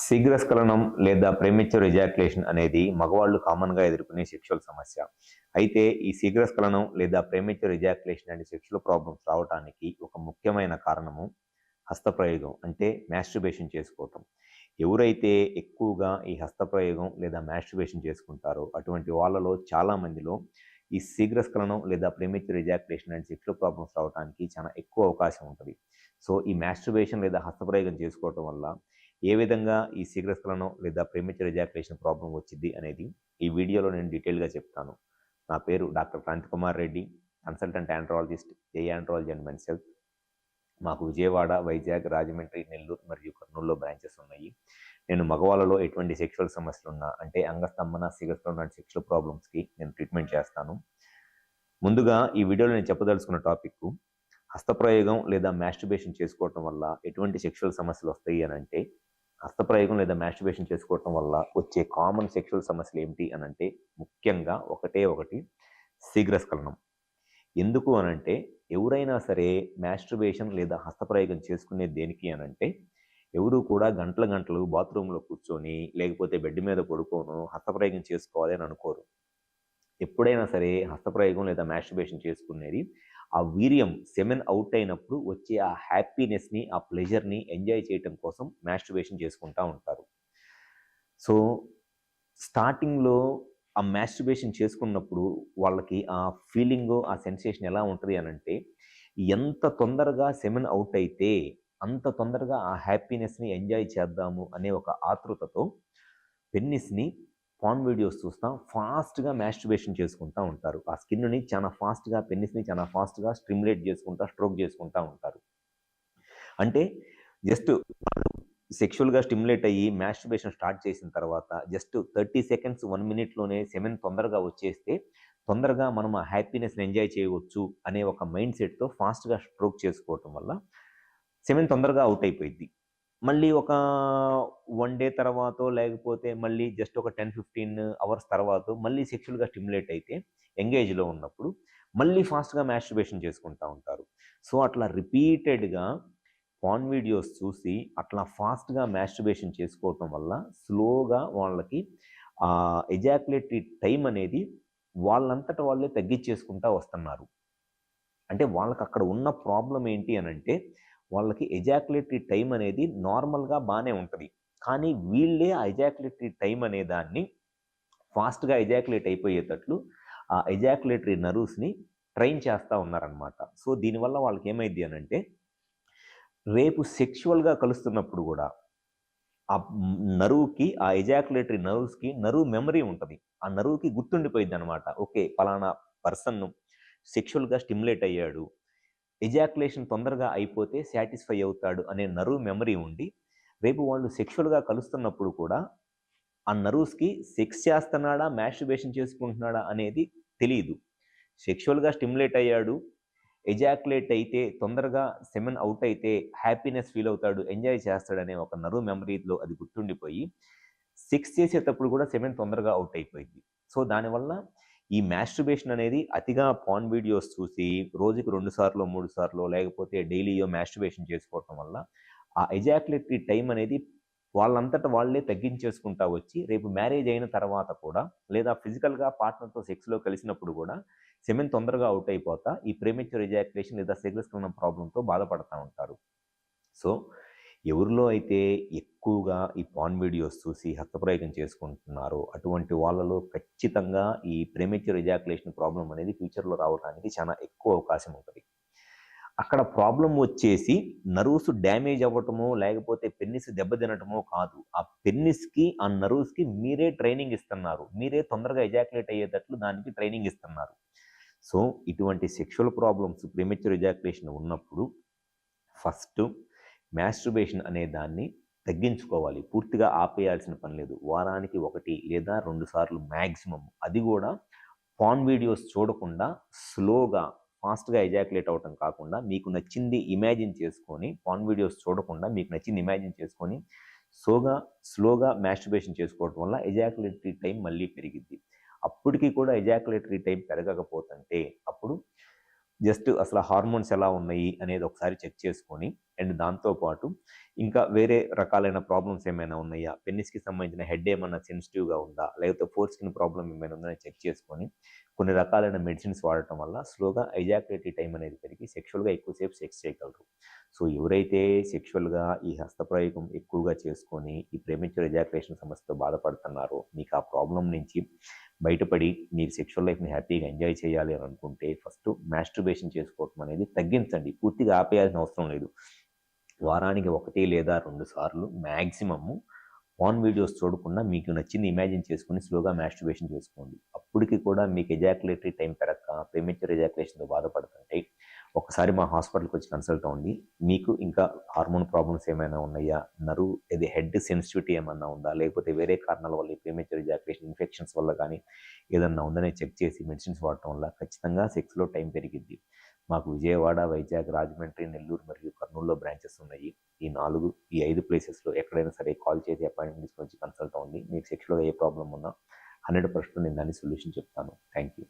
శీఘ్రస్ఖలనం లేదా premature ejaculation అనేది మగవాళ్ళు కామన్గా ఎదుర్కొనే సెక్షువల్ సమస్య. అయితే ఈ శీఘ్రస్ఖలనం లేదా ప్రీమెచ్యూర్ ఎజాక్యులేషన్ అనే సెక్షువల్ ప్రాబ్లమ్స్ రావడానికి ఒక ముఖ్యమైన కారణము హస్తప్రయోగం, అంటే మాస్టర్బేషన్ చేసుకోవటం. ఎవరైతే ఎక్కువగా ఈ హస్తప్రయోగం లేదా మాస్టర్బేషన్ చేసుకుంటారో అటువంటి వాళ్ళలో చాలా మందిలో ఈ శీఘ్రస్ఖలనం లేదా ప్రీమెచ్యూర్ ఎజాక్యులేషన్ అనే సెక్షువల్ ప్రాబ్లమ్స్ రావడానికి చాలా ఎక్కువ అవకాశం ఉంటుంది. సో ఈ మాస్టర్బేషన్ లేదా హస్తప్రయోగం చేసుకోవటం వల్ల ఏ విధంగా ఈ శీఘ్రస్ఖలనం లేదా ప్రీమెచ్యూర్ ఎజాక్యులేషన్ ప్రాబ్లం వచ్చింది అనేది ఈ వీడియోలో నేను డీటెయిల్గా చెప్తాను. నా పేరు doctor Kranthi Kumar Reddy, consultant andrologist, a andrology and men's health. మాకు విజయవాడ, వైజాగ్, రాజమండ్రి, నెల్లూరు మరియు కర్నూలులో బ్రాంచెస్ ఉన్నాయి. నేను మగవాళ్ళలో ఎటువంటి సెక్షువల్ సమస్యలు ఉన్నా, అంటే అంగస్తంభన, శీఘ్రస్ఖలనం సెక్షువల్ ప్రాబ్లమ్స్కి నేను ట్రీట్మెంట్ చేస్తాను. ముందుగా ఈ వీడియోలో నేను చెప్పదలుచుకున్న టాపిక్ హస్తప్రయోగం లేదా మాస్టర్బేషన్ చేసుకోవటం వల్ల ఎటువంటి సెక్షువల్ సమస్యలు వస్తాయి అని అంటే, హస్తప్రయోగం లేదా మాస్టర్బేషన్ చేసుకోవటం వల్ల వచ్చే కామన్ సెక్షువల్ సమస్యలు ఏమిటి అని అంటే, ముఖ్యంగా ఒకటి శీఘ్రస్ఖలనం. ఎందుకు అనంటే, ఎవరైనా సరే మాస్టర్బేషన్ లేదా హస్తప్రయోగం చేసుకునేది దేనికి అనంటే, ఎవరు కూడా గంటలు బాత్రూంలో కూర్చొని లేకపోతే బెడ్ మీద పడుకోను హస్తప్రయోగం చేసుకోవాలి అని అనుకోరు. ఎప్పుడైనా సరే హస్తప్రయోగం లేదా మాస్టర్బేషన్ చేసుకునేది ఆ వీర్యం సెమెన్ అవుట్ అయినప్పుడు వచ్చే ఆ హ్యాపీనెస్ని, ఆ ప్లెజర్ని ఎంజాయ్ చేయటం కోసం మాస్టర్బేషన్ చేసుకుంటూ ఉంటారు. సో స్టార్టింగ్లో ఆ మాస్టర్బేషన్ చేసుకున్నప్పుడు వాళ్ళకి ఆ ఫీలింగు, ఆ సెన్సేషన్ ఎలా ఉంటుంది అనంటే, ఎంత తొందరగా సెమెన్ అవుట్ అయితే అంత తొందరగా ఆ హ్యాపీనెస్ని ఎంజాయ్ చేద్దాము అనే ఒక ఆతృతతో పెన్నిస్ని పాన్ వీడియోస్ చూస్తా ఫాస్ట్గా మాస్టర్బేషన్ చేసుకుంటూ ఉంటారు. ఆ స్కిన్ని చాలా ఫాస్ట్గా, పెన్నిస్ని చాలా ఫాస్ట్గా స్టిమ్యులేట్ చేసుకుంటా, స్ట్రోక్ చేసుకుంటూ ఉంటారు. అంటే జస్ట్ సెక్షువల్గా స్టిమ్యులేట్ అయ్యి మాస్టర్బేషన్ స్టార్ట్ చేసిన తర్వాత జస్ట్ 30 సెకండ్స్ 1 మినిట్లోనే సెమెన్ తొందరగా వచ్చేస్తే తొందరగా మనం ఆ హ్యాపీనెస్ని ఎంజాయ్ చేయవచ్చు అనే ఒక మైండ్ సెట్తో ఫాస్ట్గా స్ట్రోక్ చేసుకోవటం వల్ల సెమెన్ తొందరగా అవుట్ అయిపోయింది. మళ్ళీ ఒక 1 డే తర్వాతో లేకపోతే మళ్ళీ జస్ట్ ఒక 10-15 అవర్స్ తర్వాత మళ్ళీ సెక్షువల్గా స్టిమ్యులేట్ అయితే ఎంగేజ్లో ఉన్నప్పుడు మళ్ళీ ఫాస్ట్గా మాస్టర్బేషన్ చేసుకుంటూ ఉంటారు. సో అట్లా రిపీటెడ్గా పాన్ వీడియోస్ చూసి అట్లా ఫాస్ట్గా మాస్టర్బేషన్ చేసుకోవటం వల్ల స్లోగా వాళ్ళకి ఎజాక్యులేటరీ టైం అనేది వాళ్ళంతట వాళ్ళే తగ్గించేసుకుంటూ వస్తున్నారు. అంటే వాళ్ళకి అక్కడ ఉన్న ప్రాబ్లం ఏంటి అని అంటే, వాళ్ళకి ఎజాక్యులేటరీ టైం అనేది నార్మల్గా బాగానే ఉంటుంది. కానీ వీళ్ళే ఆ ఎజాక్యులేటరీ టైం అనే దాన్ని ఫాస్ట్గా ఎజాక్యులేట్ అయిపోయేటట్లు ఆ ఎజాక్యులేటరీ నర్వ్స్ని ట్రైన్ చేస్తూ ఉన్నారనమాట. సో దీనివల్ల వాళ్ళకి ఏమైంది అని అంటే, రేపు సెక్షువల్గా కలుస్తున్నప్పుడు కూడా ఆ నరువుకి, ఆ ఎజాక్యులేటరీ నర్వ్స్కి నరువు మెమరీ ఉంటుంది. ఆ నరువుకి గుర్తుండిపోయింది అనమాట. ఓకే, పలానా పర్సన్ సెక్షువల్గా స్టిమ్యులేట్ అయ్యాడు, ఎజాక్యులేషన్ తొందరగా అయిపోతే సాటిస్ఫై అవుతాడు అనే నరువు మెమరీ ఉండి, రేపు వాళ్ళు సెక్షువల్గా కలుస్తున్నప్పుడు కూడా ఆ నర్వ్స్కి సెక్స్ చేస్తున్నాడా, మాస్టర్బేషన్ చేసుకుంటున్నాడా అనేది తెలియదు. సెక్షువల్గా స్టిమ్యులేట్ అయ్యాడు, ఎజాక్యులేట్ అయితే తొందరగా సెమెన్ అవుట్ అయితే హ్యాపీనెస్ ఫీల్ అవుతాడు, ఎంజాయ్ చేస్తాడనే ఒక నర్వ్ మెమరీలో అది గుర్తుండిపోయి సెక్స్ చేసేటప్పుడు కూడా సెమెన్ తొందరగా అవుట్ అయిపోయింది. సో దానివల్ల ఈ మాస్టర్బేషన్ అనేది అతిగా పాన్ వీడియోస్ చూసి రోజుకి 2 సార్లు 3 సార్లు లేకపోతే డైలీయో మాస్టర్బేషన్ చేసుకోవటం వల్ల ఆ ఎజాక్యులేటరీ టైం అనేది వాళ్ళంతట వాళ్ళే తగ్గించేసుకుంటా వచ్చి రేపు మ్యారేజ్ అయిన తర్వాత కూడా లేదా ఫిజికల్గా పార్ట్నర్తో సెక్స్లో కలిసినప్పుడు కూడా సెమెన్ తొందరగా అవుట్ అయిపోతా ఈ ప్రీమెచ్యూర్ ఎజాక్యులేషన్ లేదా శీఘ్రస్ఖలనం ప్రాబ్లంతో బాధపడతా ఉంటారు. సో ఎవరిలో అయితే ఎక్కువగా ఈ పాన్ వీడియోస్ చూసి హస్తప్రయోగం చేసుకుంటున్నారో అటువంటి వాళ్ళలో ఖచ్చితంగా ఈ ప్రీమెచ్యూర్ ఎజాక్యులేషన్ ప్రాబ్లం అనేది ఫ్యూచర్లో రావడానికి చాలా ఎక్కువ అవకాశం ఉంటుంది. అక్కడ ప్రాబ్లం వచ్చేసి నర్వ్స్ డ్యామేజ్ అవ్వటమో లేకపోతే పెన్నిస్ దెబ్బతినటమో కాదు. ఆ పెన్నిస్కి, ఆ నర్వ్స్కి మీరే ట్రైనింగ్ ఇస్తున్నారు. మీరే తొందరగా ఎజాక్యులేట్ అయ్యేటట్లు దానికి ట్రైనింగ్ ఇస్తున్నారు. సో ఇటువంటి సెక్షువల్ ప్రాబ్లమ్స్, ప్రీమెచ్యూర్ ఎజాక్యులేషన్ ఉన్నప్పుడు ఫస్ట్ మాస్టర్బేషన్ అనే దాన్ని తగ్గించుకోవాలి. పూర్తిగా ఆపేయాల్సిన పని లేదు. వారానికి 1 లేదా 2 సార్లు మ్యాక్సిమం, అది కూడా పాన్ వీడియోస్ చూడకుండా స్లోగా ఫాస్ట్గా ఎజాక్యులేట్ అవ్వటం కాకుండా మీకు నచ్చింది ఇమాజిన్ చేసుకొని, పాన్ వీడియోస్ చూడకుండా మీకు నచ్చింది ఇమాజిన్ చేసుకొని స్లోగా మాస్టర్బేషన్ చేసుకోవడం వల్ల ఎజాక్యులేటరీ టైం మళ్ళీ పెరిగిద్ది. అప్పటికి కూడా ఎజాక్యులేటరీ టైం పెరగకపోతుంటే అప్పుడు జస్ట్ అసలు హార్మోన్స్ ఎలా ఉన్నాయి అనేది ఒకసారి చెక్ చేసుకొని అండ్ దాంతోపాటు ఇంకా వేరే రకాలైన ప్రాబ్లమ్స్ ఏమైనా ఉన్నాయా, పెన్నిస్కి సంబంధించిన హెడ్ ఏమన్నా సెన్సిటివ్గా ఉందా, లేకపోతే ఫోర్ స్కిన్ ప్రాబ్లం ఏమైనా ఉందని చెక్ చేసుకొని కొన్ని రకాలైన మెడిసిన్స్ వాడటం వల్ల స్లోగా ఎజాక్యులేటరీ టైం అనేది పెరిగి సెక్షువల్గా ఎక్కువసేపు సెక్స్ చేయగలరు. సో ఎవరైతే సెక్షువల్గా ఈ హస్తప్రయోగం ఎక్కువగా చేసుకొని ఈ ప్రెమెచ్యూర్ ఎజాక్యులేషన్ సమస్యతో బాధపడుతున్నారో, మీకు ఆ ప్రాబ్లం నుంచి బయటపడి మీరు సెక్షువల్ లైఫ్ని హ్యాపీగా ఎంజాయ్ చేయాలి అని అనుకుంటే ఫస్ట్ మాస్టర్బేషన్ చేసుకోవటం అనేది తగ్గించండి. పూర్తిగా ఆపేయాల్సిన అవసరం లేదు. వారానికి 1 లేదా 2 సార్లు మ్యాక్సిమము పార్న్ వీడియోస్ చూడకుండా మీకు నచ్చింది ఇమాజిన్ చేసుకొని స్లోగా మాస్టర్బేషన్ చేసుకోండి. అప్పటికి కూడా మీకు ఎజాక్యులేటరీ టైం పెరగక ప్రెమెచ్యూర్ ఎజాక్యులేషన్తో బాధపడుతుంటే ఒకసారి మా హాస్పిటల్కి వచ్చి కన్సల్ట్ అవ్వండి. మీకు ఇంకా హార్మోన్ ప్రాబ్లమ్స్ ఏమైనా ఉన్నాయా, హెడ్ సెన్సిటివిటీ ఏమన్నా ఉందా, లేకపోతే వేరే కారణాల వల్ల ఈ ప్రెమెచ్యూర్ ఎజాక్యులేషన్ ఇన్ఫెక్షన్స్ వల్ల కానీ ఏదన్నా ఉందని చెక్ చేసి మెడిసిన్స్ వాడటం వల్ల ఖచ్చితంగా సెక్స్లో టైం పెరిగిద్ది. మాకు విజయవాడ, వైజాగ్, రాజమండ్రి, నెల్లూరు మరియు కర్నూలులో బ్రాంచెస్ ఉన్నాయి. ఈ 5 ప్లేసెస్లో ఎక్కడైనా సరే కాల్ చేసి అపాయింట్మెంట్ తీసుకొని వచ్చి కన్సల్ట్ అవ్వండి. మీకు సెక్షువల్గా ఏ ప్రాబ్లం ఉన్నా 100% నేను దాన్ని సొల్యూషన్ చెప్తాను. Thank you.